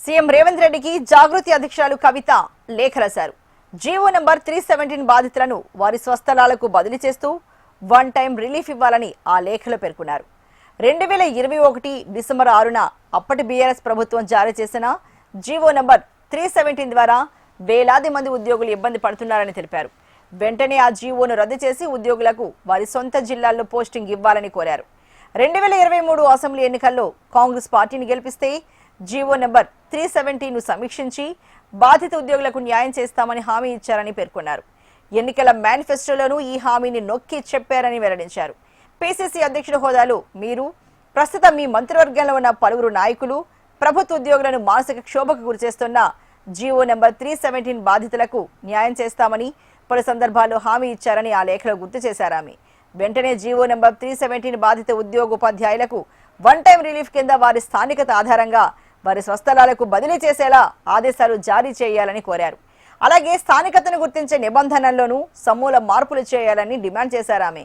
CM Revanth రెడ్డికి జాగృతి అధ్యక్షురాలు కవిత లేఖ రాశారు. జీవో నంబర్ 317 బాధితులను వారి స్వస్థలాలకు బదిలీ చేస్తూ వన్ టైం రిలీఫ్ ఇవ్వాలని ఆ లేఖలో పేర్కొన్నారు. 2021 డిసెంబర్ 6న అప్పటి బీఆర్ఎస్ ప్రభుత్వం జారీ చేసిన జీవో నంబర్ 317 ద్వారా వేలాది మంది ఉద్యోగులు ఇబ్బంది పడుతున్నారని తెలిపారు. వెంటనే ఆ జీవోను రద్దు చేసి ఉద్యోగులకు వారి సొంత జిల్లాల్లో పోస్టింగ్ ఇవ్వాలని కోరారు. 2023 అసెంబ్లీ ఎన్నికల్లో కాంగ్రెస్ పార్టీని గెలిపిస్తే జీవో నంబర్ 317ను సమీక్షించి బాధిత ఉద్యోగులకు న్యాయం చేస్తామని హామీ ఇచ్చారని పేర్కొన్నారు. ఎన్నికల మేనిఫెస్టోలోనూ ఈ హామీని నొక్కి చెప్పారని వెల్లడించారు. పీసీసీ అధ్యక్షుడి హోదాలో మీరు ప్రస్తుతం మీ మంత్రివర్గంలో ఉన్న పలువురు నాయకులు ప్రభుత్వ ఉద్యోగులను మానసిక క్షోభకు గురిచేస్తున్న జీవో నంబర్ 317 బాధితులకు న్యాయం చేస్తామని పలు సందర్భాల్లో హామీ ఇచ్చారని ఆ లేఖలో గుర్తు చేశారు. ఆమె వెంటనే జీవో నంబర్ 317 బాధిత ఉద్యోగోపాధ్యాయులకు వన్ టైం రిలీఫ్ కింద వారి స్థానికత ఆధారంగా వారి స్వస్థలాలకు బదిలీ చేసేలా ఆదేశాలు జారీ చేయాలని కోరారు. అలాగే స్థానికతను గుర్తించే నిబంధనల్లోనూ సమూల మార్పులు చేయాలని డిమాండ్ చేశారు ఆమె.